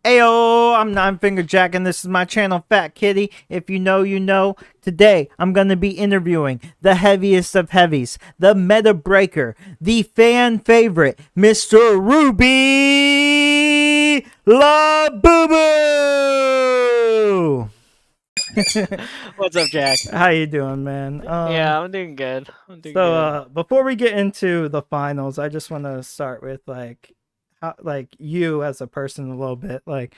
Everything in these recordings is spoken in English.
Ayo, I'm Nine Finger Jack, and this is my channel, Fat Kitty. If you know, you know. Today, I'm going to be interviewing the heaviest of heavies, the meta breaker, the fan favorite, Mr. Ruby Labubu. What's up, Jack? How you doing, man? Yeah, I'm doing good. I'm doing good. Before we get into the finals, I just want to start with you as a person a little bit. Like,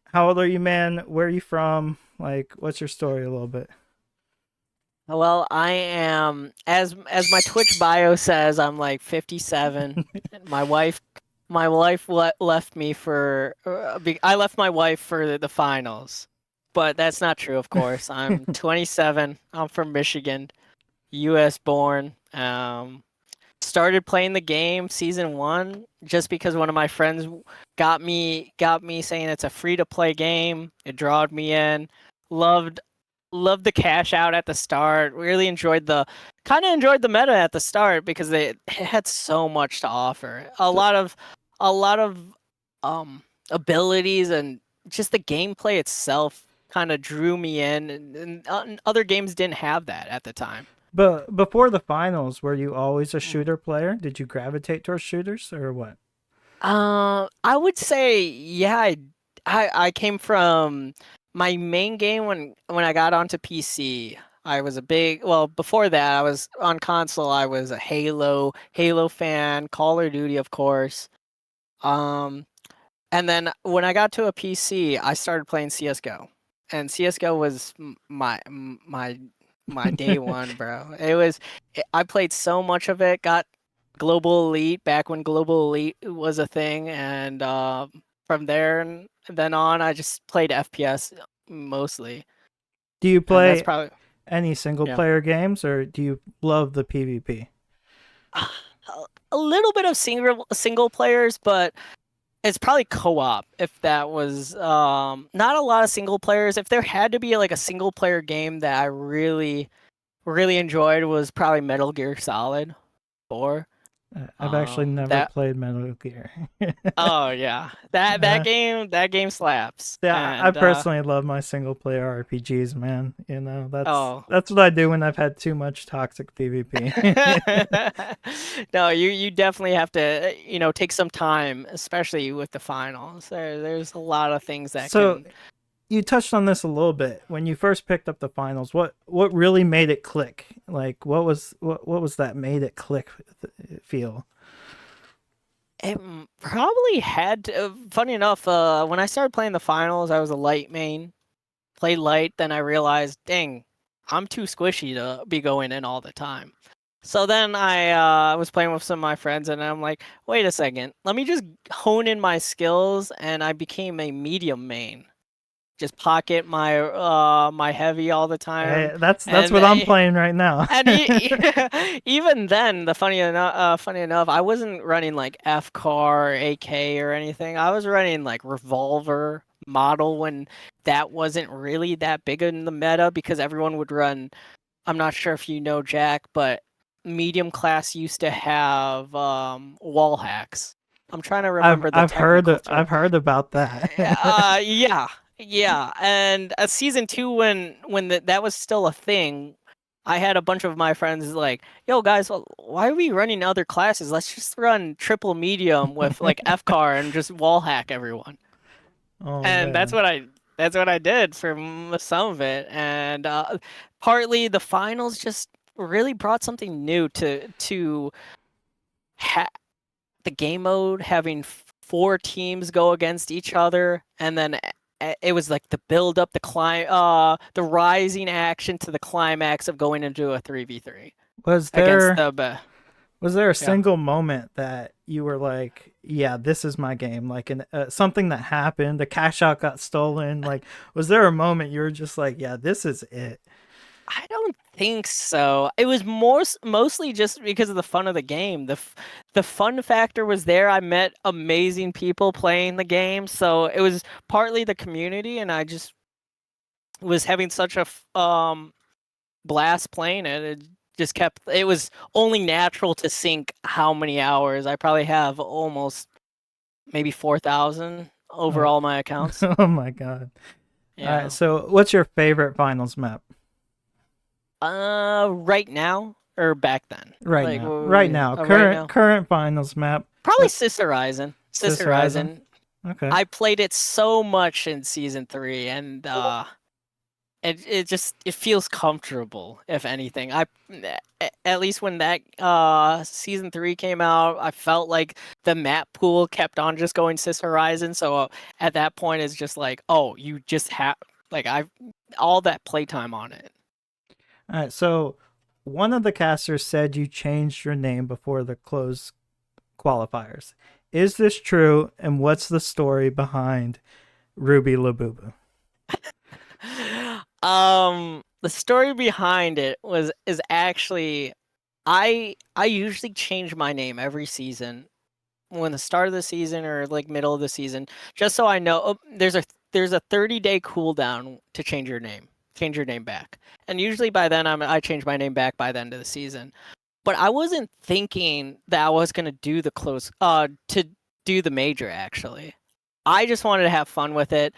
how old are you, man? Where are you from? Like, what's your story a little bit? Well, I am as my Twitch bio says, I'm like 57. My wife, left me for. I left my wife for the finals, but that's not true. Of course, I'm 27. I'm from Michigan, U.S. born. Started playing the game season 1 just because one of my friends got me saying it's a free to play game. It drawed me in. Loved loved the cash out at the start. Really enjoyed the meta at the start because it had so much to offer. A lot of abilities, and just the gameplay itself kind of drew me in, and other games didn't have that at the time. But before the finals, were you always a shooter player? Did you gravitate towards shooters or what? I would say, yeah, I came from my main game when I got onto PC. I was a big, well, before that, I was on console. I was a Halo fan, Call of Duty, of course. Um, and then when I got to a PC, I started playing CS:GO, and CS:GO was my day one, bro. I played so much of it. Got Global Elite back when Global Elite was a thing, and from there and then on, I just played FPS mostly, Do you and that's play probably any single yeah. player games or do you love the PvP? A little bit of single players, but it's probably co-op. If that was not a lot of single players. If there had to be like a single player game that I really enjoyed, was probably Metal Gear Solid 4. I've actually never That played Metal Gear. Oh yeah, that game slaps. Yeah, I And personally love my single player RPGs, man. You know, that's oh. that's what I do when I've had too much toxic PvP. No, you definitely have to, take some time, especially with the finals. There's a lot of things that So can. you touched on this a little bit when you first picked up the finals. What really made it click? Like what was that made it click feel? It probably had to, funny enough, when I started playing the finals, I was a light main. Played light, then I realized, dang, I'm too squishy to be going in all the time. So then I was playing with some of my friends, and I'm like, wait a second, let me just hone in my skills, and I became a medium main. Just pocket my heavy all the time, Hey, that's and what I'm playing right now. even then, funny enough, I wasn't running like FCAR, AK, or anything. I was running like revolver model when that wasn't really that big in the meta because everyone would run. I'm not sure if you know Jack, but medium class used to have wall hacks. I'm trying to I've remember the I've heard technical term. I've heard about that. Yeah, yeah, and season 2 when that was still a thing, I had a bunch of my friends like, "Yo, guys, why are we running other classes? Let's just run triple medium with like FCAR and just wall hack everyone." Oh And man. that's what I did for some of it, and partly the finals just really brought something new to ha- the game mode, having 4 teams go against each other, and then it was like the build up, the rising action to the climax of going into a 3v3 Was against there the was there a yeah. single moment that you were like, yeah, this is my game? Like something that happened, the cash out got stolen. Like, was there a moment you were just like, yeah, this is it? I don't think so. It was mostly just because of the fun of the game. The fun factor was there. I met amazing people playing the game, so it was partly the community, and I just was having such a blast playing it. It was only natural to sink how many hours. I probably have almost maybe 4,000 over all my accounts. Oh my god. All Yeah. right, so what's your favorite finals map? Right now or back then? Right Like, now. what Right we now. right Current now? current finals map. Probably What Sister Horizon. Sister Sister Horizon? Horizon. Okay. I played it so much in season 3, and it just it feels comfortable. If anything, at least when that season 3 came out, I felt like the map pool kept on just going Sister Horizon. So at that point, it's just like, oh, you just have like I've all that playtime on it. All right, so one of the casters said you changed your name before the closed qualifiers. Is this true, and what's the story behind Ruby Labubu? The story behind it is actually I usually change my name every season when the start of the season or like middle of the season, just so I know. Oh, there's a 30-day cooldown to change your name back, and usually by then I change my name back by the end of the season. But I wasn't thinking that I was gonna do the to do the major actually. I just wanted to have fun with it.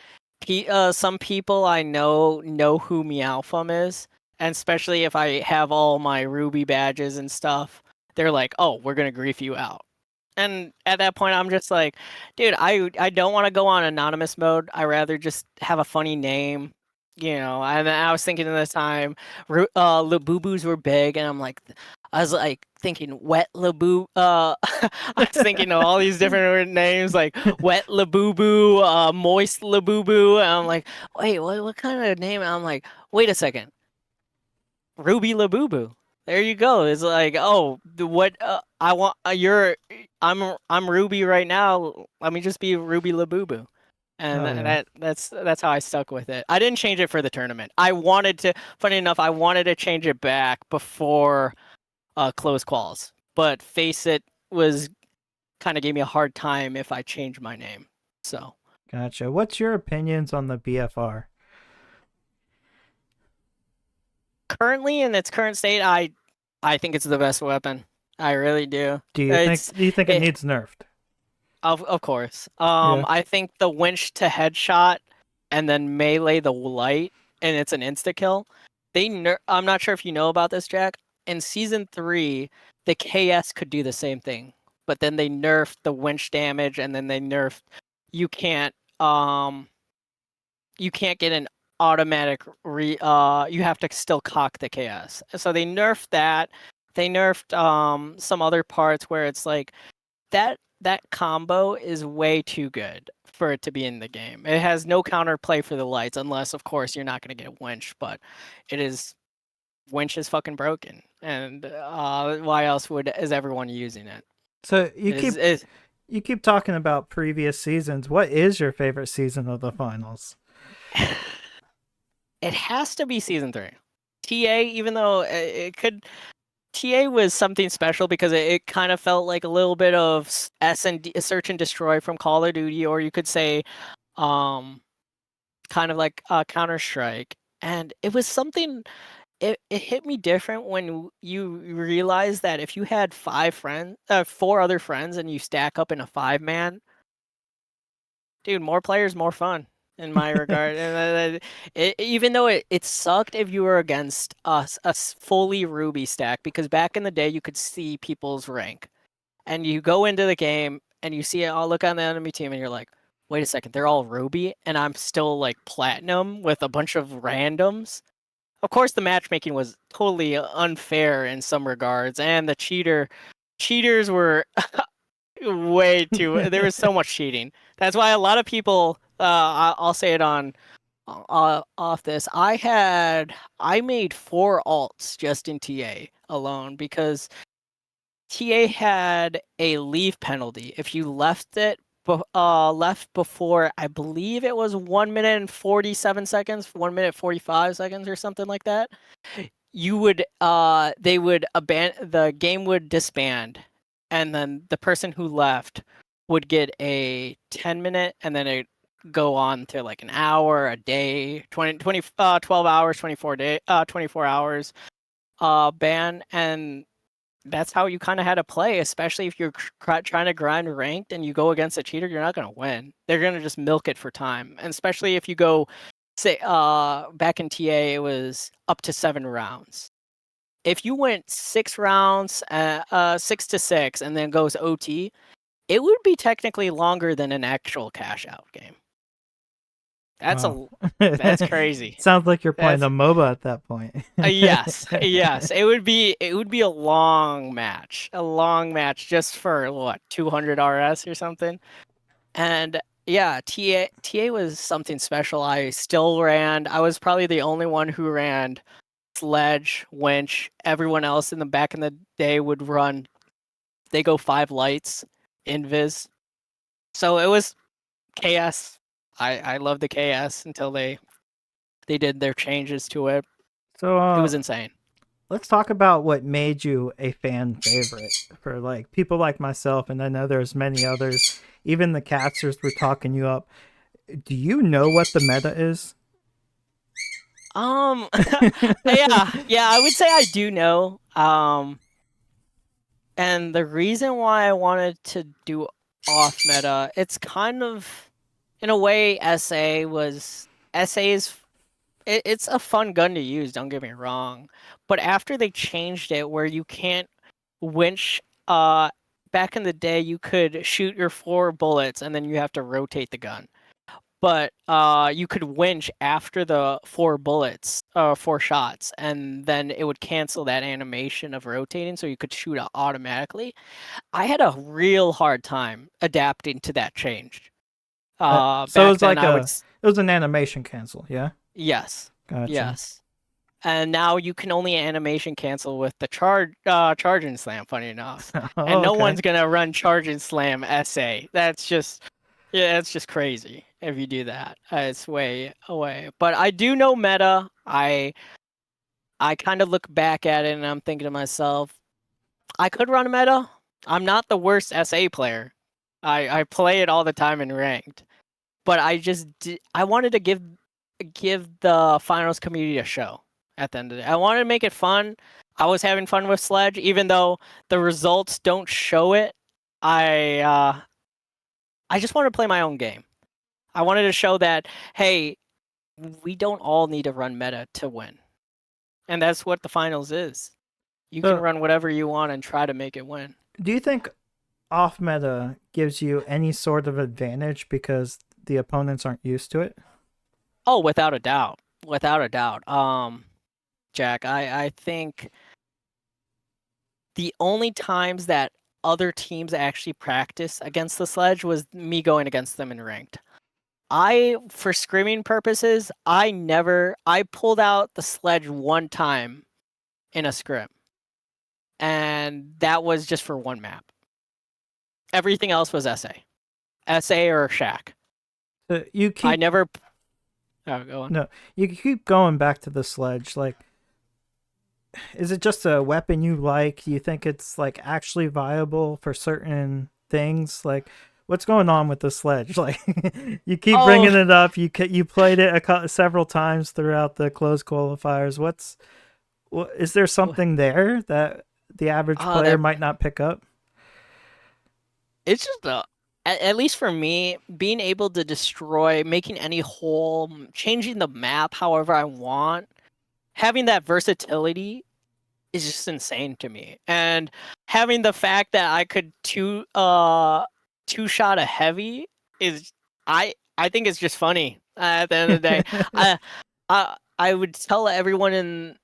Some people I know who Meowfum is, and especially if I have all my Ruby badges and stuff, they're like, "Oh, we're gonna grief you out." And at that point, I'm just like, dude, I don't want to go on anonymous mode. I rather just have a funny name, you know. And I was thinking at the time, Labubus were big, and I was like thinking wet Labu. I was thinking of all these different names like wet Labubu, moist Labubu, and I'm like, wait, what kind of name? And I'm like, wait a second, Ruby Labubu. There you go. It's like, oh, what I want. I'm Ruby right now. Let me just be Ruby Labubu, and Oh yeah. that's how I stuck with it. I didn't change it for the tournament. I wanted to. Funny enough, I wanted to change it back before close quals, but Face It was kind of gave me a hard time if I changed my name. So Gotcha. What's your opinions on the BFR? currently in its current state, I think it's the best weapon. I really do. Do you think it It, needs nerfed? of course. Yeah. I think the winch to headshot and then melee the light and it's an insta kill. I'm not sure if you know about this, Jack. In season 3, the KS could do the same thing, but then they nerfed the winch damage and then they nerfed you can't um you can't get an automatic you have to still cock the KS. So they nerfed that. They nerfed some other parts where it's like that combo is way too good for it to be in the game. It has no counterplay for the lights unless of course you're not going to get winch, but it is winch is fucking broken. And why else is everyone using it? So you keep talking about previous seasons. What is your favorite season of the finals? It has to be season 3. TA, even though it could TA was something special because it kind of felt like a little bit of search and destroy from Call of Duty, or you could say, um, kind of like Counter Strike. And it was something. It hit me different when you realize that if you had 4 other friends, and you stack up in a 5-man, dude, more players, more fun in my regard. And even though it sucked if you were against a fully Ruby stack, because back in the day you could see people's rank, and you go into the game and you see it all look on the enemy team, and you're like, wait a second, they're all Ruby, and I'm still like platinum with a bunch of randoms. Of course, the matchmaking was totally unfair in some regards, and the cheaters were way too. There was so much cheating. That's why a lot of people. I'll say it on off this. I made 4 alts just in TA alone because TA had a leave penalty if you left it. Left before, I believe it was 1 minute and 47 seconds, 1 minute 45 seconds, or something like that. You would they would abandon the game, would disband, and then the person who left would get a 10-minute, and then it go on to like an hour, a day, 12 hours, 24 hours ban. And that's how you kind of had to play, especially if you're trying to grind ranked and you go against a cheater, you're not going to win. They're going to just milk it for time. And especially if you go, say, back in TA, it was up to 7 rounds. If you went 6 rounds, 6-6, and then goes OT, it would be technically longer than an actual cash out game. Wow. That's crazy. Sounds like you're playing a MOBA at that point. Yes, yes. It would be a long match. A long match just for what, 200 RS or something. And yeah, TA was something special. I still ran. I was probably the only one who ran Sledge, Winch. Everyone else back in the day would run. They go 5 lights, Invis. So it was KS. I love the KS until they did their changes to it. So it was insane. Let's talk about what made you a fan favorite for like people like myself, and I know there's many others. Even the casters were talking you up. Do you know what the meta is? Yeah, I would say I do know. And the reason why I wanted to do off meta, it's kind of, in a way, it's a fun gun to use, don't get me wrong. But after they changed it where you can't winch, back in the day you could shoot your 4 bullets and then you have to rotate the gun. But you could winch after the 4 bullets, 4 shots, and then it would cancel that animation of rotating, so you could shoot automatically. I had a real hard time adapting to that change. So it was like it was an animation cancel, yeah? Yes. Gotcha. Yes. And now you can only animation cancel with the charge and slam, funny enough. And no one's gonna run charge and slam SA. That's just crazy if you do that. It's way away. But I do know meta. I kind of look back at it and I'm thinking to myself, I could run a meta. I'm not the worst SA player. I play it all the time in ranked. But I wanted to give the finals community a show at the end of the day. I wanted to make it fun. I was having fun with Sledge, even though the results don't show it. I just wanted to play my own game. I wanted to show that, hey, we don't all need to run meta to win. And that's what the finals is. You can run whatever you want and try to make it win. Do you think off meta gives you any sort of advantage because the opponents aren't used to it? Oh, without a doubt. Without a doubt. Jack, I think the only times that other teams actually practice against the Sledge was me going against them in ranked. For scrimming purposes, I pulled out the Sledge one time in a scrim. And that was just for one map. Everything else was SA. SA or Shack. I never... Oh, go on. No, you keep going back to the Sledge. Like, is it just a weapon you like? Do you think it's like actually viable for certain things? Like, what's going on with the Sledge? Like, you keep bringing it up. You played it several times throughout the closed qualifiers. Is there something there that the average player might not pick up? It's just at least for me, being able to destroy, making any hole, changing the map however I want, having that versatility is just insane to me. And having the fact that I could two shot a heavy is, I think it's just funny at the end of the day. I would tell everyone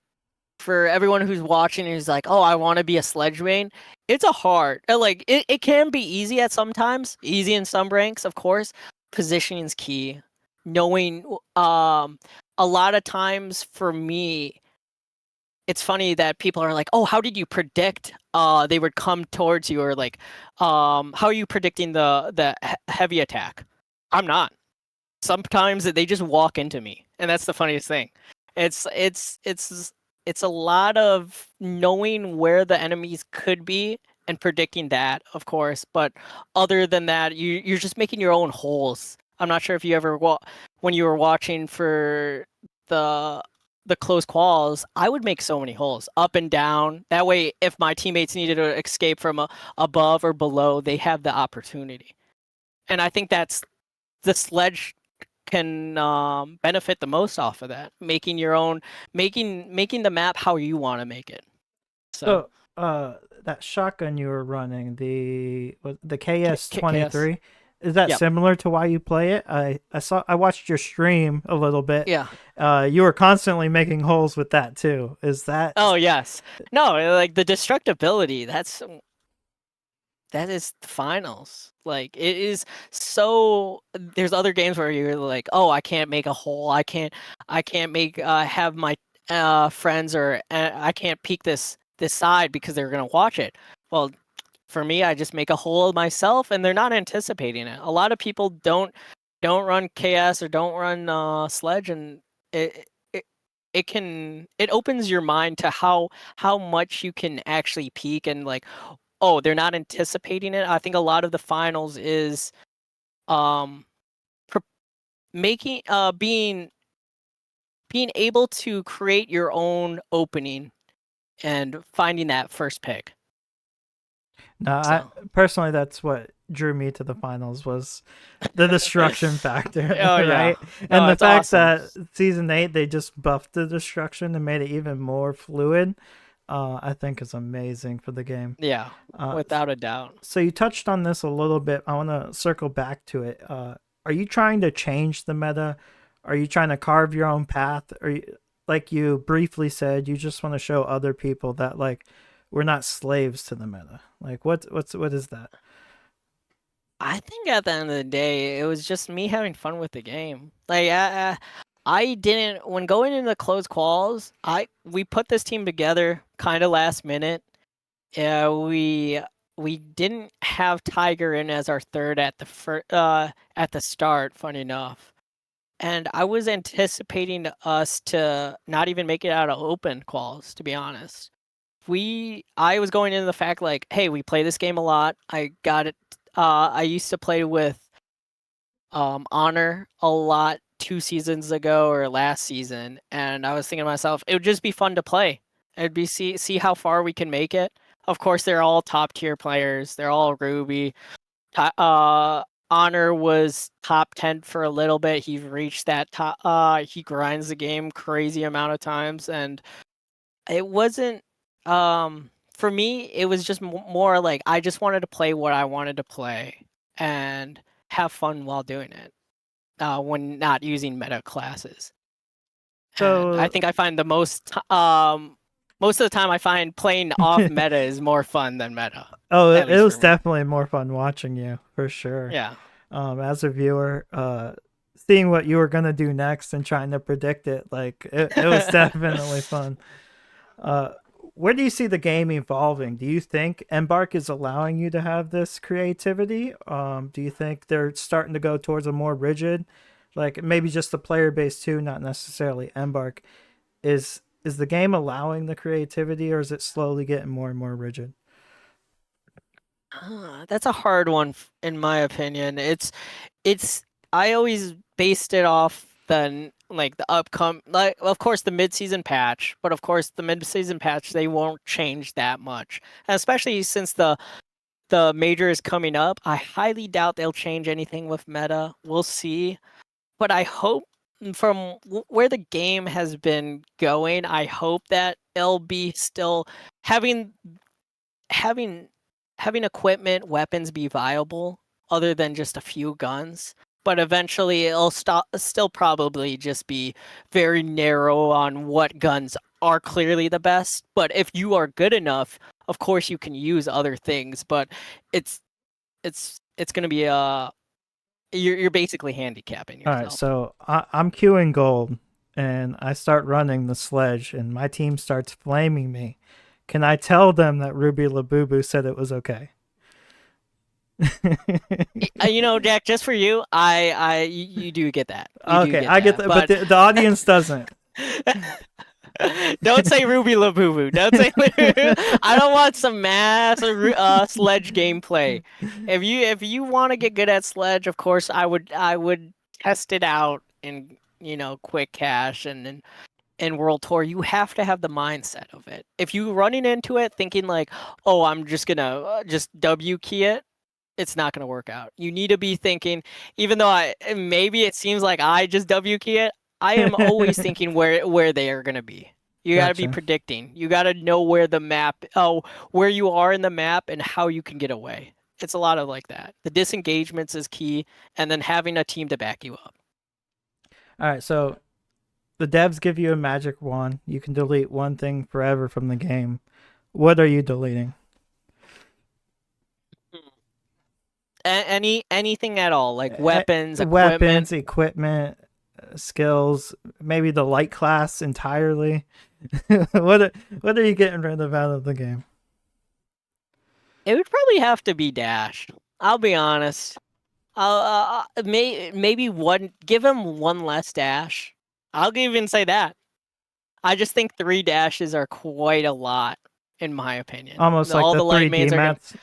for everyone who's watching who's like, oh, I want to be a Sledge main, it's a hard, like, it can be easy at sometimes, easy in some ranks, of course. Positioning is key. Knowing, a lot of times for me, it's funny that people are like, oh, how did you predict they would come towards you, or like, how are you predicting the heavy attack? I'm not. Sometimes they just walk into me, and that's the funniest thing. It's a lot of knowing where the enemies could be and predicting that, of course. But other than that, you're just making your own holes. I'm not sure if you ever when you were watching for the the close quals, I would make so many holes up and down. That way, if my teammates needed to escape from above or below, they have the opportunity. And I think that's the sledge can benefit the most off of that, making your own, making the map how you want to make it. So, that shotgun you were running, the KS. KS-23, is that Yep. similar to why you play it? I watched your stream a little bit. Yeah. You were constantly making holes with that too. Is that? Oh yes. No, like the destructibility. That is the finals. Like it is so. There's other games where you're like, oh, I can't make a hole. I can't make have my friends or I can't peek this side because they're gonna watch it. Well, for me, I just make a hole myself, and they're not anticipating it. A lot of people don't run KS or don't run sledge, and it opens your mind to how much you can actually peek and like, oh, they're not anticipating it. I think a lot of the finals is um making being able to create your own opening and finding that first pick. No, I So personally, that's what drew me to the finals was the destruction factor, Oh yeah. right? No, And the it's fact awesome. that season 8 they just buffed the destruction and made it even more fluid, I think is amazing for the game. Yeah, without a doubt. So you touched on this a little bit. I want to circle back to it. Are you trying to change the meta? Are you trying to carve your own path? Or you, like you briefly said, you just want to show other people that like we're not slaves to the meta? Like what is that? I think at the end of the day, it was just me having fun with the game. Like I didn't when going into close quals. We put this team together kind of last minute. Yeah, we didn't have Tiger in as our third at the start. Funny enough, and I was anticipating us to not even make it out of open quals. To be honest, I was going into the fact like, hey, we play this game a lot. I got it. I used to play with Honor a lot 2 seasons ago or last season, and I was thinking to myself, it would just be fun to play. It'd be see how far we can make it. Of course, they're all top tier players. They're all Ruby. Honor was top 10 for a little bit. He reached that top. He grinds the game crazy amount of times, and it wasn't. For me, it was just more like I just wanted to play what I wanted to play and have fun while doing it. When not using meta classes. And I So think I find most of the time I find playing off meta is more fun than meta. oh, At it least was for me. definitely more fun watching you for sure. Yeah. As a viewer, seeing what you were gonna do next and trying to predict it, like it was definitely fun. Uh, where do you see the game evolving? Do you think Embark is allowing you to have this creativity? Do you think they're starting to go towards a more rigid, like maybe just the player base too, not necessarily Embark? Is the game allowing the creativity, or is it slowly getting more and more rigid? That's a hard one in my opinion. It's I always based it off like the upcoming, like of course the mid-season patch, but of course the mid-season patch they won't change that much. And especially since the major is coming up, I highly doubt they'll change anything with meta. We'll see. But I hope from where the game has been going, I hope that it'll be still having having having equipment, weapons be viable other than just a few guns. But eventually it'll still probably just be very narrow on what guns are clearly the best. But if you are good enough, of course you can use other things. But it's it's gonna be you're basically handicapping All right, yourself. so I'm queuing gold, and I start running the sledge, and my team starts flaming me. Can I tell them that Ruby Labubu said it was okay? You know, Jack, just for you, you do get that. You do Okay, get I get that. that, but the audience doesn't. Don't say Ruby Labubu. Don't say. I don't want some mass sledge gameplay. If you want to get good at sledge, of course I would test it out in quick cash and in World Tour, you have to have the mindset of it. If you running into it thinking like, "Oh, I'm just gonna just W key it," it's not gonna work out. You need to be thinking, even though maybe it seems like I just W key it, I am always thinking where they are gonna be. You got to be Gotcha. predicting. You got to know where the map, where you are in the map and how you can get away. It's a lot of like that. The disengagements is key, and then having a team to back you up. All right, so the devs give you a magic wand. You can delete one thing forever from the game. What are you deleting? Anything at all, like weapons, equipment. Weapons, equipment, skills, maybe the light class entirely. What are you getting rid of out of the game? It would probably have to be Dash. I'll be honest. Maybe one. Give him one less dash. I'll even say that. I just think 3 dashes are quite a lot, in my opinion. Almost like All the the light 3D mains are gonna. mats.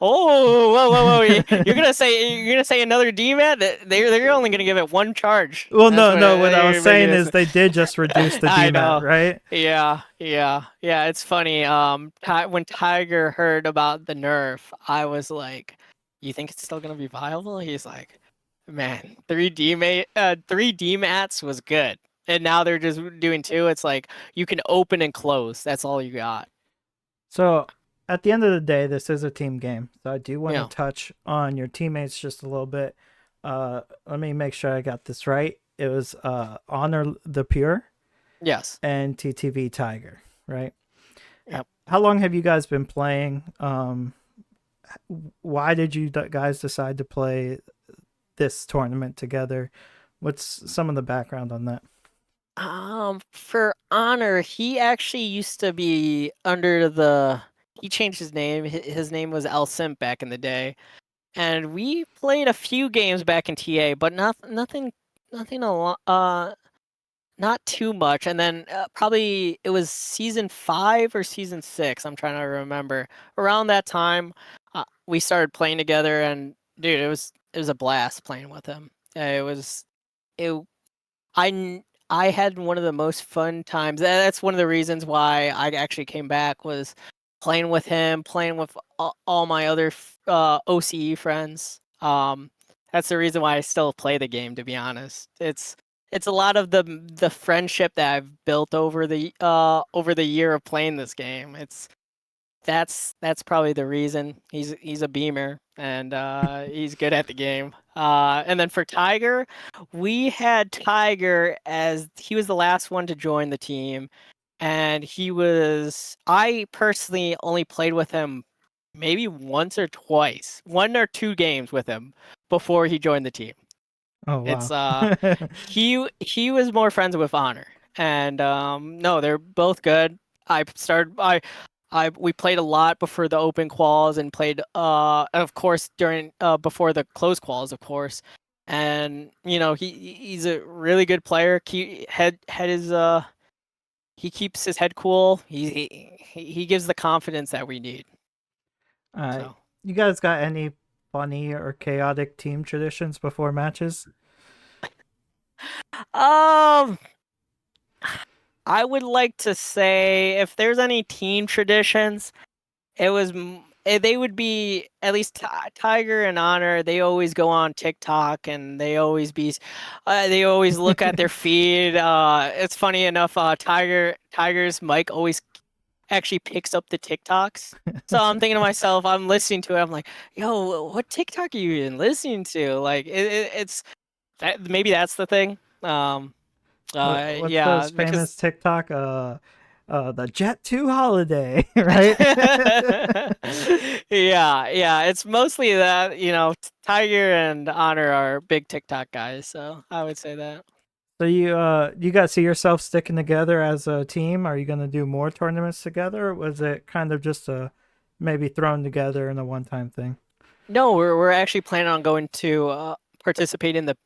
Oh, whoa! You're gonna say another DMAT? They're only gonna give it one charge. Well, That's no. What I was they're saying making is this. they did just reduce the I DMAT, know. right? Yeah. It's funny. When Tiger heard about the nerf, I was like, "You think it's still gonna be viable?" He's like, "Man, 3D mats was good, and now they're just doing 2. It's like you can open and close. That's all you got." So at the end of the day, this is a team game. So I do want to Yeah. touch on your teammates just a little bit. Let me make sure I got this right. It was Honor the Pure Yes. and TTV Tiger, right? Yep. How long have you guys been playing? Why did you guys decide to play this tournament together? What's some of the background on that? For Honor, he actually used to be under the. He changed his name. His name was El Simp back in the day, and we played a few games back in TA, but nothing a lot. Not too much. And then probably it was season 5 or season 6. I'm trying to remember. Around that time, we started playing together, and dude, it was a blast playing with him. It was it. I had one of the most fun times. That's one of the reasons why I actually came back was playing with him, playing with all my other OCE friends. That's the reason why I still play the game. To be honest, it's a lot of the friendship that I've built over the year of playing this game. That's probably the reason he's a beamer and he's good at the game. And then for Tiger, we had Tiger as he was the last one to join the team, and I personally only played with him maybe once or twice, 1 or 2 games with him before he joined the team. Oh It's wow. he was more friends with Honor, and no, they're both good. I started we played a lot before the open quals and played of course during before the closed quals, of course. And he's a really good player. He keeps his head cool. He gives the confidence that we need. So You guys got any funny or chaotic team traditions before matches? um I would like to say if there's any team traditions, they would be at least Tiger and Honor. They always go on TikTok and they always look at their feed. It's funny enough. Tiger's mic always actually picks up the TikToks. So I'm thinking to myself, I'm listening to it. I'm like, yo, what TikTok are you even listening to? Like it's maybe that's the thing. What's Yeah, those because famous TikTok? The Jet 2 holiday, right? yeah, it's mostly that, Tiger and Honor are big TikTok guys, so I would say that. So you guys see yourself sticking together as a team? Are you gonna do more tournaments together? Or was it kind of just a maybe thrown together in a one-time thing? No, we're actually planning on going to participate in the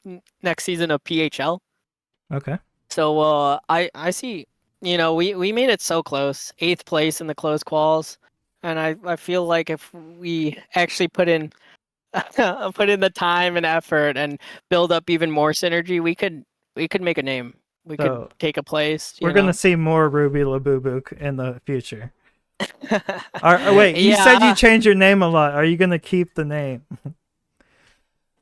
next season of PHL. Okay. So I see, we made it so close, 8th place in the closed quals, and I feel like if we actually put in put in the time and effort and build up even more synergy, we could make a name. We could So take a place. we're gonna see more Ruby Labubu in the future. Wait, you said you Yeah, changed your name a lot. Are you gonna keep the name?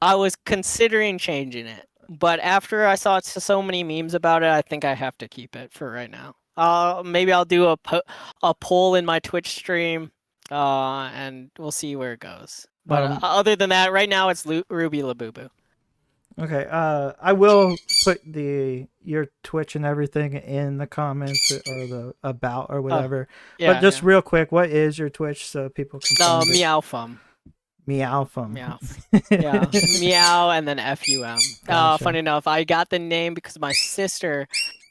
I was considering changing it, but after I saw so many memes about it, I think I have to keep it for right now. Maybe I'll do a poll in my Twitch stream, and we'll see where it goes. But other than that, right now it's Ruby Labubu. Okay. I will put your Twitch and everything in the comments or the about or whatever. Yeah, But just yeah. real quick, what is your Twitch so people can No, find it? Meowfum. Meowfum. Meow. Yeah, meow and then FUM. Gotcha. Funny enough, I got the name because my sister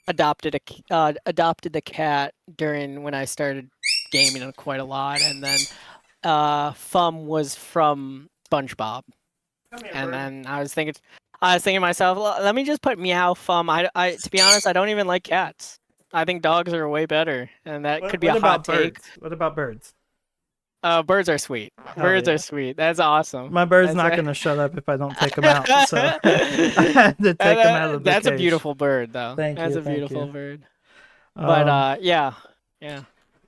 adopted the cat during when I started gaming quite a lot, and then Fum was from SpongeBob, and then I was thinking to myself, let me just put Meow Fum. I to be honest, I don't even like cats. I think dogs are way better, and that could be a What hot about take. birds? What about birds? Birds are sweet. Hell Birds yeah. are sweet. That's awesome. My bird's That's not gonna shut up if I don't take him out, so I had to take him out of the That's a cage. beautiful bird, though. Thank That's you, a thank beautiful you. bird. But yeah.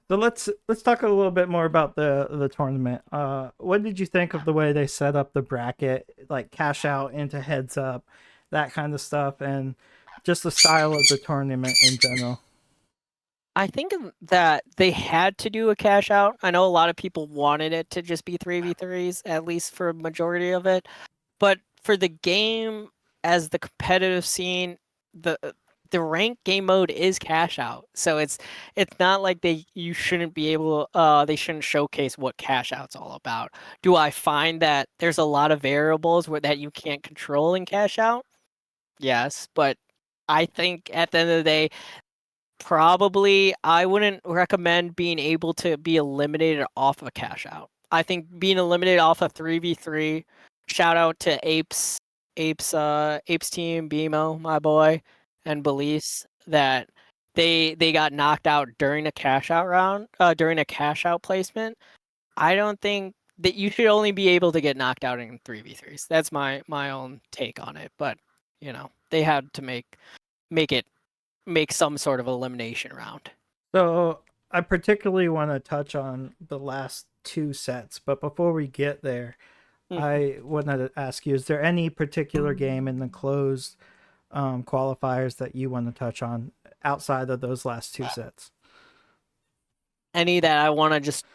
So let's talk a little bit more about the tournament. What did you think of the way they set up the bracket, like cash out into heads up, that kind of stuff, and just the style of the tournament in general? I think that they had to do a cash out. I know a lot of people wanted it to just be 3v3s, at least for a majority of it. But for the game as the competitive scene, the ranked game mode is cash out. So it's not like you shouldn't be able they shouldn't showcase what cash out's all about. Do I find that there's a lot of variables that you can't control in cash out? Yes, but I think at the end of the day, probably I wouldn't recommend being able to be eliminated off of a cash out. I think being eliminated off a 3v3, shout out to Apes team, BMO, my boy, and Belize, that they got knocked out during a cash out round, during a cash out placement. I don't think that you should only be able to get knocked out in 3v3s. That's my own take on it, but they had to make some sort of elimination round. So I particularly want to touch on the last two sets, but before we get there, I wanted to ask you: is there any particular game in the closed qualifiers that you want to touch on outside of those last two sets? Any that I want to just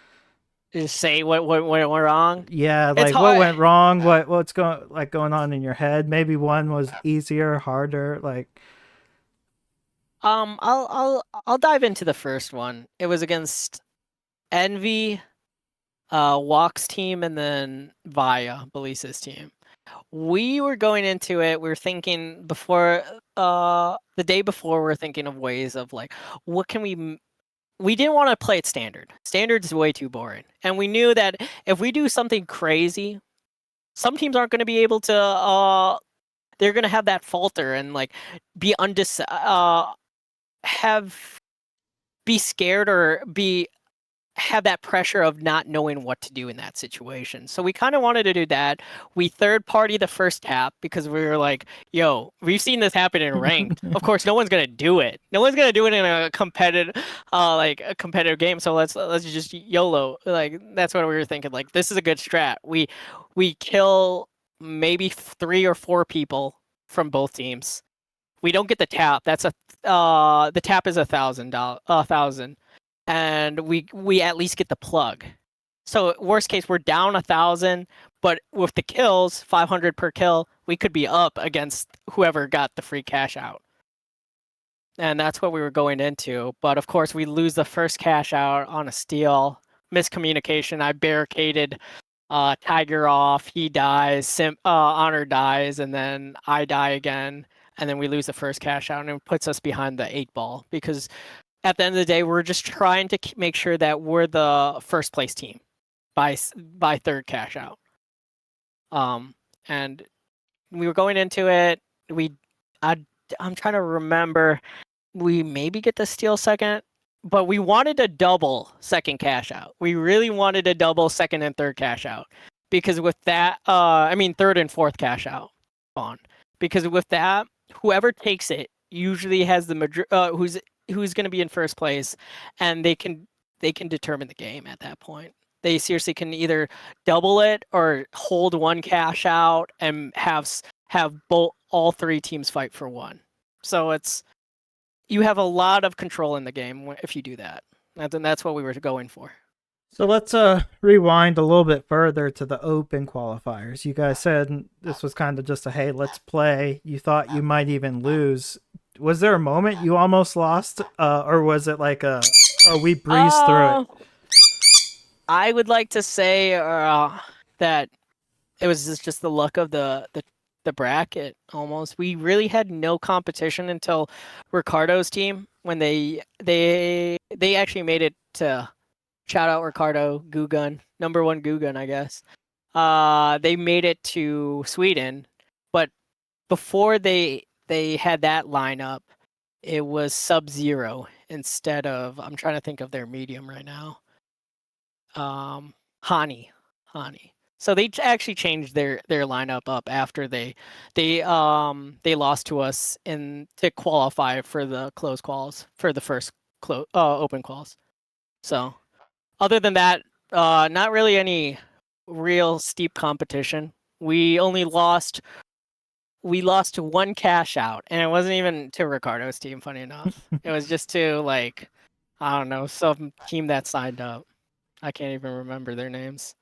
say what went wrong? Yeah, It's like what hard. went wrong? What's going on in your head? Maybe one was easier, harder. Like, I'll dive into the first one. It was against Envy, Walk's team, and then Via, Belisa's team. We were going into it. We were thinking before, the day before, we are thinking of ways of like, what can we didn't want to play it standard. Standard is way too boring. And we knew that if we do something crazy, some teams aren't going to be able to they're going to have that falter and like be be scared or have that pressure of not knowing what to do in that situation. So we kind of wanted to do that. We third party the first tap because we were like, yo, we've seen this happen in ranked. Of course, no one's gonna do it. No one's gonna do it in a competitive game. So let's just YOLO. Like that's what we were thinking. Like this is a good strat. We kill maybe 3 or 4 people from both teams. We don't get the tap. That's the tap is $1,000, and we at least get the plug. So worst case, we're down 1,000, but with the kills, 500 per kill, we could be up against whoever got the free cash out. And that's what we were going into. But of course, we lose the first cash out on a steal. Miscommunication. I barricaded Tiger off. He dies. Honor dies, and then I die again. And then we lose the first cash out, and it puts us behind the 8-ball because at the end of the day, we're just trying to make sure that we're the first place team by third cash out. And we were going into it. I'm trying to remember. We maybe get the steal second, but we wanted a double second cash out. We really wanted a double second and third cash out because with that, third and fourth cash out on because with that, whoever takes it usually has the who's going to be in first place, and they can determine the game at that point. They seriously can either double it or hold one cash out and have both all three teams fight for one. So you have a lot of control in the game if you do that. And that's what we were going for. So let's rewind a little bit further to the open qualifiers. You guys said this was kind of just a hey, let's play. You thought you might even lose. Was there a moment you almost lost, or was it like we breezed through it? I would like to say that it was just the luck of the bracket almost. We really had no competition until Ricardo's team when they actually made it to shout out Ricardo Gugun, number one Gugun, I guess. They made it to Sweden, but before they had that lineup, it was Sub-Zero instead of, I'm trying to think of their medium right now. Hani. So they actually changed their lineup up after they lost to us to qualify for the close quals for the first open quals. So other than that, not really any real steep competition. We lost to one cash out, and it wasn't even to Ricardo's team. Funny enough, it was just to I don't know, some team that signed up. I can't even remember their names.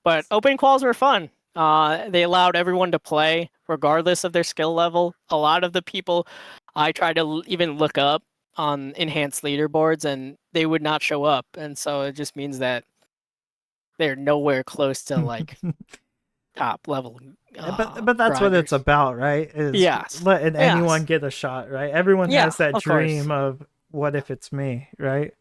But open quals were fun. They allowed everyone to play regardless of their skill level. A lot of the people I tried to even look up on enhanced leaderboards, and they would not show up. And so it just means that they're nowhere close to top level. But that's what it's about, right? Is letting anyone get a shot, right? Everyone has that dream of what if it's me, right?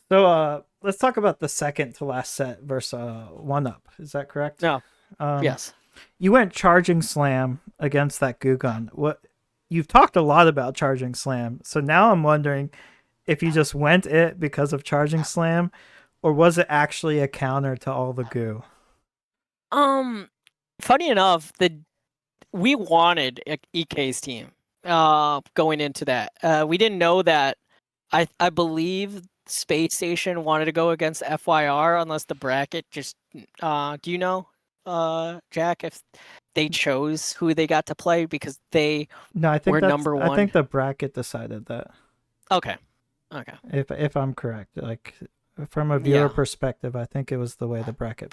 So let's talk about the second to last set versus 1UP. Is that correct? No. Yes. You went charging slam against that Gugun. What you've talked a lot about charging slam. So now I'm wondering if you just went it because of charging slam, or was it actually a counter to all the goo? Funny enough, we wanted EK's team going into that. We didn't know that. I believe Space Station wanted to go against FYR unless the bracket just do you know, Jack, if they chose who they got to play because they were number one? I think the bracket decided that. Okay. If I'm correct, from a viewer perspective, I think it was the way the bracket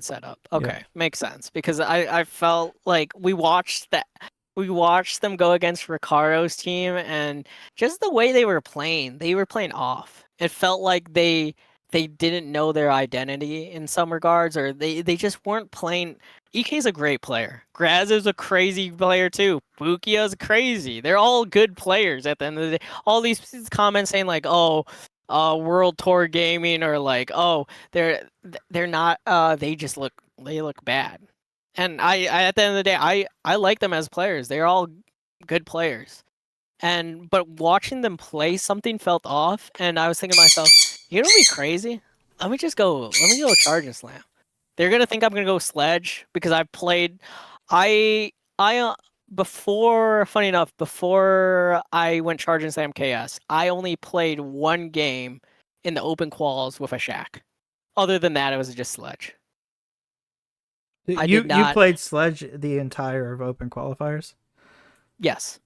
set up. Okay, makes sense because I felt like we watched them go against Ricardo's team, and just the way they were playing off. It felt like they didn't know their identity in some regards, or they just weren't playing. EK's a great player. Graz is a crazy player too. Bukia's crazy. They're all good players at the end of the day. All these comments saying World Tour Gaming, or they're not, they look bad. And I at the end of the day, I like them as players. They're all good players. But watching them play, something felt off, and I was thinking to myself, you know, be crazy. Let me go charge and slam. They're gonna think I'm gonna go sledge because I played. Funny enough, before I went charge and slam KS, I only played one game in the open quals with a Shack. Other than that, it was just sledge. You played sledge the entire of open qualifiers? Yes.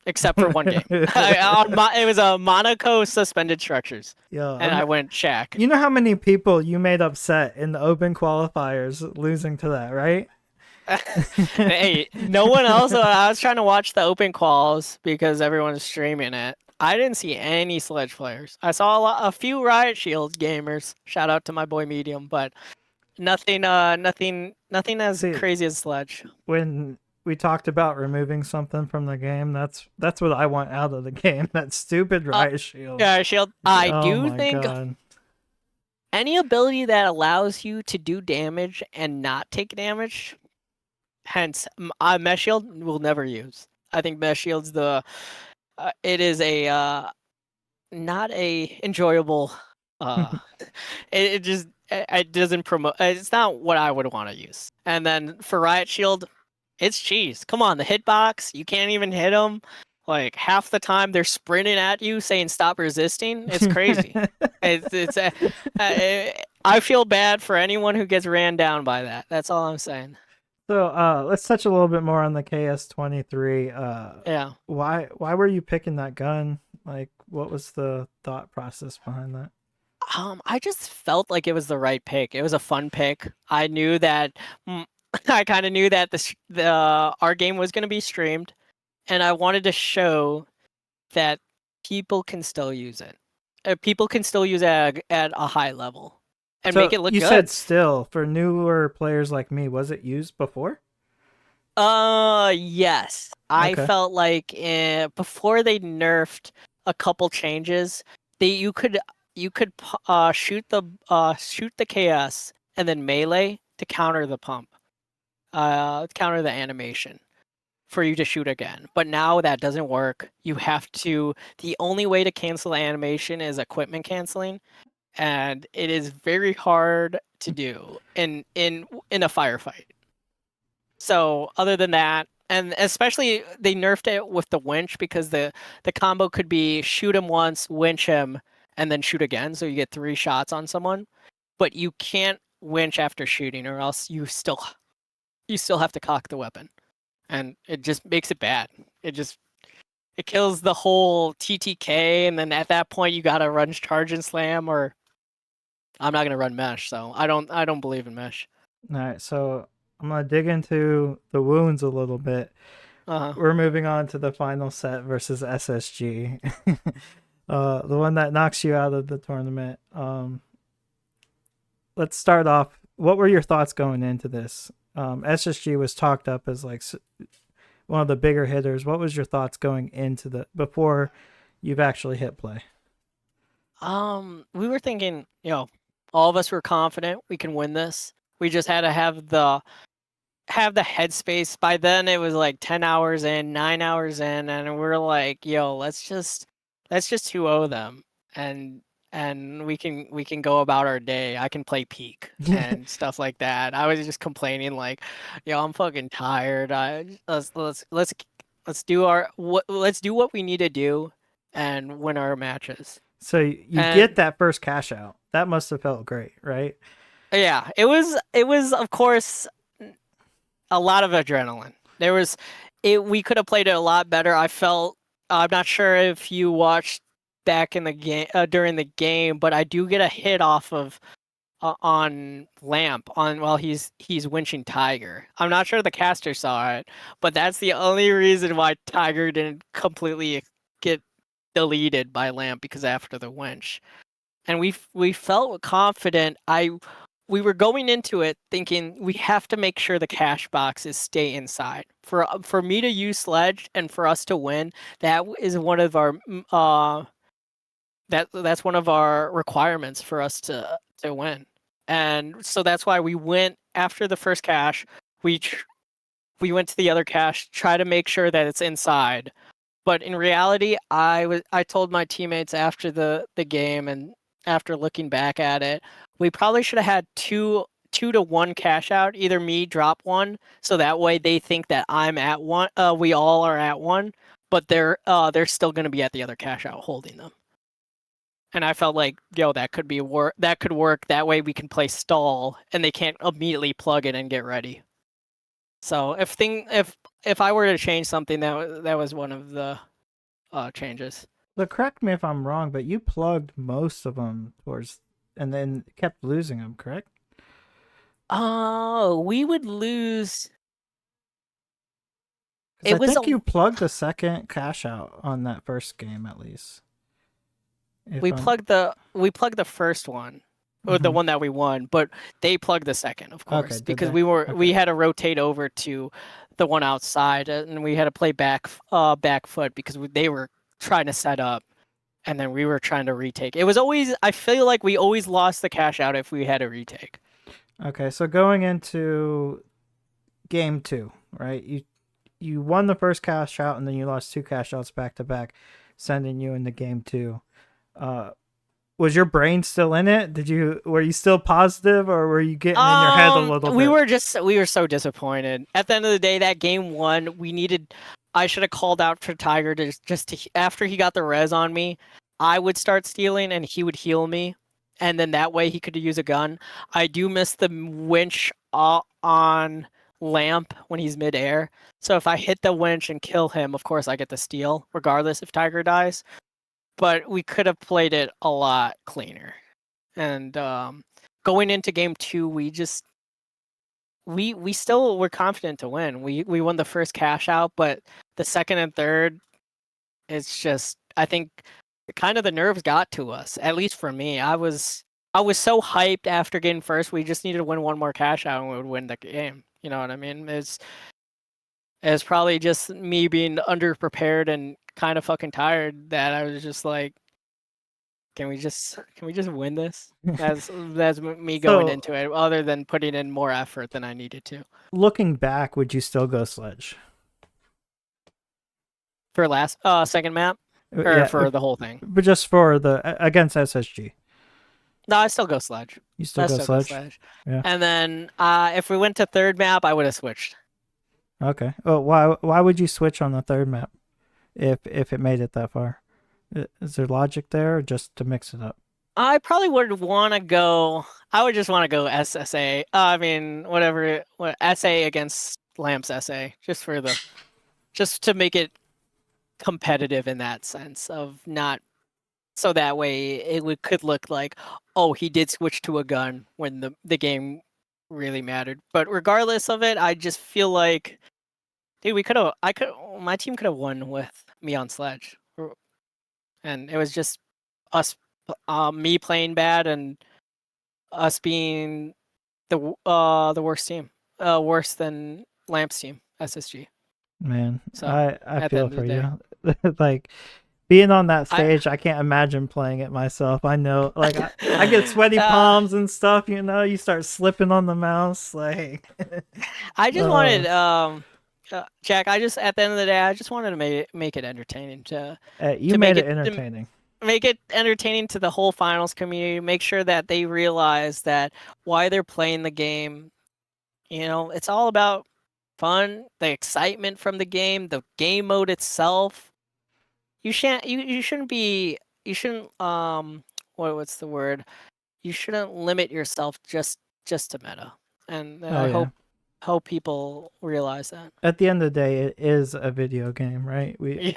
Except for one game. It was a Monaco suspended structures. Yeah, and I went Shack. You know how many people you made upset in the open qualifiers losing to that, right? Hey, no one else. I was trying to watch the open quals because everyone's streaming it. I didn't see any sledge players. I saw a few Riot Shield gamers. Shout out to my boy Medium, but nothing as crazy as sledge. When we talked about removing something from the game, that's what I want out of the game. That stupid Riot Shield. Yeah, Shield. I do think any ability that allows you to do damage and not take damage, hence Mesh Shield, will never use. I think Mesh Shield's it is not a enjoyable. It doesn't promote. It's not what I would want to use. And then for Riot Shield, It's cheese. Come on, the hitbox, you can't even hit them. Like half the time they're sprinting at you saying stop resisting. It's crazy. I feel bad for anyone who gets ran down by that. That's all I'm saying. So let's touch a little bit more on the KS-23. Yeah. Why were you picking that gun? Like, what was the thought process behind that? I just felt like it was the right pick. It was a fun pick. I knew that I kind of knew that the our game was going to be streamed, and I wanted to show that people can still use it. People can still use it at a high level and make So it look you good. said still for newer players like me, was it used before? Yes. I Okay. felt like before they nerfed a couple changes, you could shoot the KS and then melee to counter the pump, counter the animation for you to shoot again. But now that doesn't work. You have to. The only way to cancel the animation is equipment canceling, and it is very hard to do in a firefight. So other than that, and especially they nerfed it with the winch because the combo could be shoot him once, winch him, and then shoot again. So you get 3 shots on someone, but you can't winch after shooting, or else you still have to cock the weapon, and it just makes it bad. It kills the whole TTK, and then at that point you gotta run charge and slam, or I'm not gonna run mesh. So I don't believe in mesh. All right. So I'm gonna dig into the wounds a little bit. Uh huh. We're moving on to the final set versus SSG, the one that knocks you out of the tournament. Let's start off. What were your thoughts going into this? SSG was talked up as like one of the bigger hitters. What was your thoughts going into the before you've actually hit play? We were thinking, all of us were confident we can win this. We just had to have the headspace. By then it was like 10 hours in, 9 hours in, and we're like, let's just 2-0 them, and we can go about our day. I can play peak and stuff like that. I was just complaining like, I'm fucking tired. Let's do what we need to do and win our matches. So you get And that first cash out. That must have felt great, right? yeah, it was of course a lot of adrenaline. We could have played it a lot better. I'm not sure if you watched back in the game during the game, but I do get a hit off of on Lamp on while he's winching Tiger. I'm not sure the caster saw it, but that's the only reason why Tiger didn't completely get deleted by Lamp, because after the winch. And we felt confident. We were going into it thinking we have to make sure the cash boxes stay inside. For me to use Sledge and for us to win, that is one of our that's one of our requirements for us to win. And so that's why we went after the first cache. We went to the other cache, try to make sure that it's inside. But in reality, I told my teammates after the game, and after looking back at it, we probably should have had two to one cash out. Either me drop one, so that way they think that I'm at one. We all are at one, but they're still going to be at the other cash out holding them. And I felt like, that could that could work. That way we can play stall, and they can't immediately plug it and get ready. So if I were to change something, that was one of the changes. So correct me if I'm wrong, but you plugged most of them towards, and then kept losing them. Correct? Oh, we would lose. Because It I was think a you plugged the second cash out on that first game at least. If we I'm plugged the first one, or the Mhm. one that we won, but they plugged the second, of Okay, course, did because they? we Okay. had to rotate over to the one outside, and we had to play back foot because they were trying to set up, and then we were trying to retake. It was always, I feel like we always lost the cash out if we had a retake. Okay, so going into game two, right? You won the first cash out, and then you lost two cash outs back to back, sending you into game two. Uh, Was your brain still in it? Were you still positive, or were you getting in your head a little We bit? we were so disappointed. At the end of the day, that game one, we needed. I should have called out for Tiger to after he got the res on me, I would start stealing and he would heal me, and then that way he could use a gun. I do miss the winch on Lamp when he's midair. So if I hit the winch and kill him, of course I get the steal, regardless if Tiger dies. But we could have played it a lot cleaner. And going into game two, we still were confident to win. We won the first cash out, but the second and third, it's just I think kind of the nerves got to us. At least for me, I was so hyped after getting first. We just needed to win one more cash out and we would win the game. You know what I mean? It's probably just me being underprepared and kind of fucking tired that I was just like, can we just win this? That's me going So, into it. Other than putting in more effort than I needed to looking back, would you still go Sledge? for last second map or Yeah, for the whole thing. but just for the against SSG, No, I still go Sledge. you still go Sledge. Yeah. And then if we went to third map, I would have switched. Okay. Well, why would you switch on the third map if it made it that far? Is there logic there, or just to mix it up? I probably would want to go. I would just want to go SSA. I mean, what SA against Lamps SA, just to make it competitive in that sense of not so that way could look like, oh, he did switch to a gun when the game really mattered. But regardless of it, I just feel like, dude, my team could have won with me on Sledge, and it was just us, me playing bad and us being the worst team, worse than Lamp's team, SSG. Man, So I at the feel end of for the day, you. Like being on that I stage, I can't imagine playing it myself. I know, like I get sweaty palms and stuff. You start slipping on the mouse. Like, I just uh, wanted Jack. I just at the end of the day, I just wanted to make it entertaining you to made make it it entertaining. make it entertaining to the whole finals community. Make sure that they realize that why they're playing the game. You know, it's all about fun, the excitement from the game mode itself. You shouldn't be you shouldn't what's the word? You shouldn't limit yourself just to meta. And Oh I yeah. hope people realize that. At the end of the day, it is a video game, right? Yeah,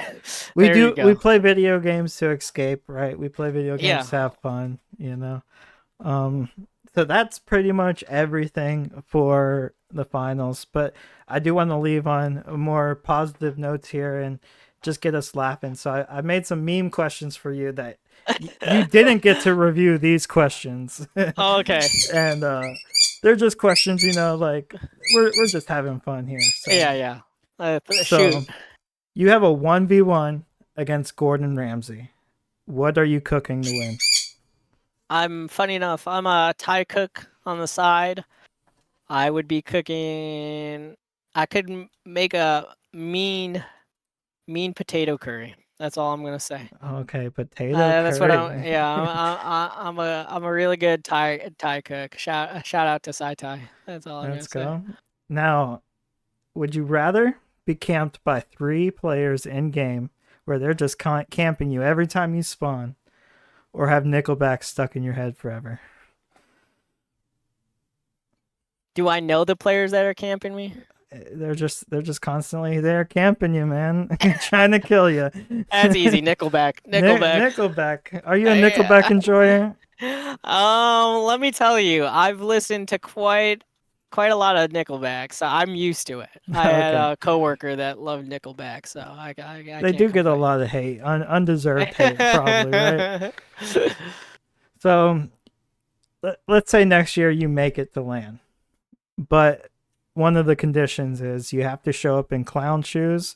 there you We go. play video games to escape, right? We play video games Yeah. to have fun. Um, so that's pretty much everything for the finals. But I do want to leave on a more positive notes here and just get us laughing. So I made some meme questions for you that you didn't get to review these questions. Oh, okay. And they're just questions, like we're just having fun here. So, Yeah. so Shoot. you have a 1v1 against Gordon Ramsay. What are you cooking to win? I'm funny enough. I'm a Thai cook on the side. I would be cooking. I could make a mean potato curry. That's all I'm gonna say. Okay, potato That's what curry. I'm. Yeah, I'm a really good Thai cook. Shout out to Sai Thai. That's all I'm gonna Let's say. go. Now, would you rather be camped by 3 players in game where they're just camping you every time you spawn, or have Nickelback stuck in your head forever? Do I know the players that are camping me? They're just constantly there camping you, man, trying to kill you. That's easy. Nickelback. Nickelback. Nickelback. Are you a Nickelback Yeah. enjoyer? Let me tell you, I've listened to quite a lot of Nickelback, so I'm used to it. I had Okay. a coworker that loved Nickelback, so I They can't do get a complain. lot of hate, undeserved hate, probably, right? So let's say next year you make it to LAN, but one of the conditions is you have to show up in clown shoes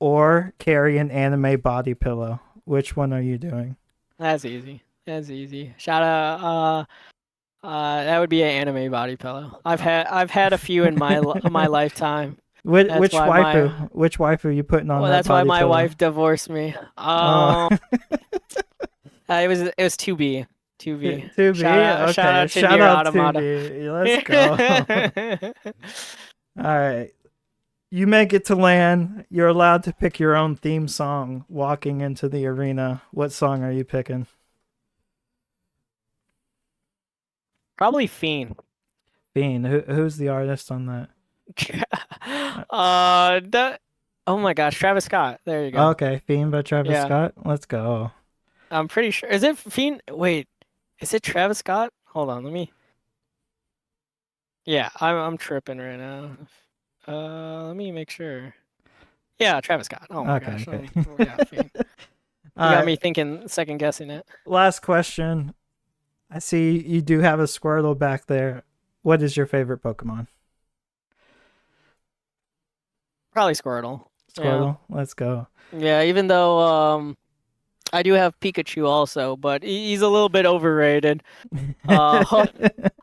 or carry an anime body pillow. Which one are you doing? That's easy. That's easy. Shout out. That would be an anime body pillow. I've had a few in my lifetime. That's Which why my waifu? Which waifu are you putting on well, that that's why body my pillow? wife divorced me. Oh, It was 2B. 2B. 2B? Shout Okay. out to Shout Near out Automata. 2B. Let's go. All right. You make it to land. You're allowed to pick your own theme song walking into the arena. What song are you picking? Probably Fiend. Bean. Who's the artist on that? That. Oh my gosh, Travis Scott. There you go. Okay, Fiend by Travis Yeah, Scott. Let's go. I'm pretty sure. Is it Fiend? Wait, is it Travis Scott? Hold on, let me. Yeah, I'm tripping right now. Let me make sure. Yeah, Travis Scott. Oh my Okay, gosh. okay. Yeah, Fiend. All You got right. me thinking, second guessing it. Last question. I see you do have a Squirtle back there. What is your favorite Pokemon? Probably Squirtle. Yeah. Squirtle. Let's go. Yeah, even though I do have Pikachu also, but he's a little bit overrated. Uh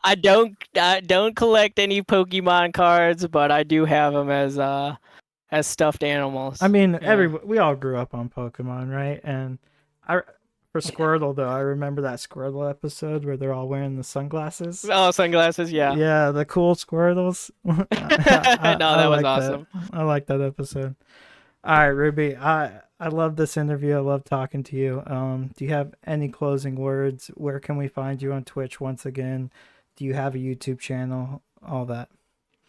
I don't collect any Pokemon cards, but I do have them as stuffed I animals. mean, Yeah. we all grew up on Pokemon, right? And I for Squirtle though, I remember that Squirtle episode where they're all wearing the sunglasses. Oh, sunglasses, yeah. Yeah, the cool Squirtles. No, I that was like that. awesome. I like that episode. All right, Ruby. I love this interview. I love talking to you. Do you have any closing words? Where can we find you on Twitch once again? Do you have a YouTube channel? All that.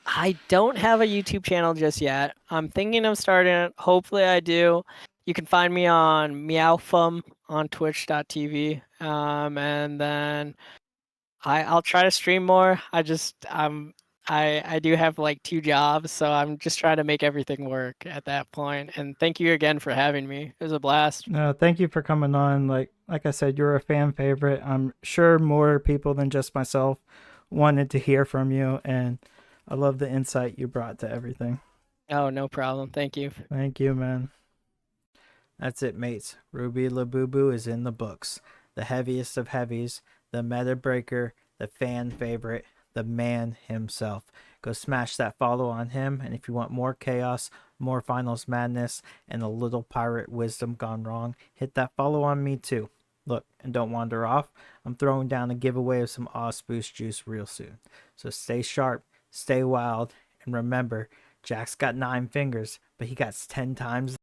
I don't have a YouTube channel just yet. I'm thinking of starting it. Hopefully I do. You can find me on Meowfum on twitch.tv. And then I'll try to stream more. I do have like 2 jobs, so I'm just trying to make everything work at that point. And thank you again for having me. It was a blast. No, thank you for coming on. Like I said, you're a fan favorite. I'm sure more people than just myself wanted to hear from you, and I love the insight you brought to everything. Oh, no problem. Thank you. Thank you, man. That's it, mates. Ruby Labubu is in the books. The heaviest of heavies, the meta breaker, the fan favorite, the man himself. Go smash that follow on him, and if you want more chaos, more finals madness, and a little pirate wisdom gone wrong, hit that follow on me too. Look, and don't wander off. I'm throwing down a giveaway of some Ospuz Juice real soon. So stay sharp, stay wild, and remember, Jack's got 9 fingers, but he got 10 times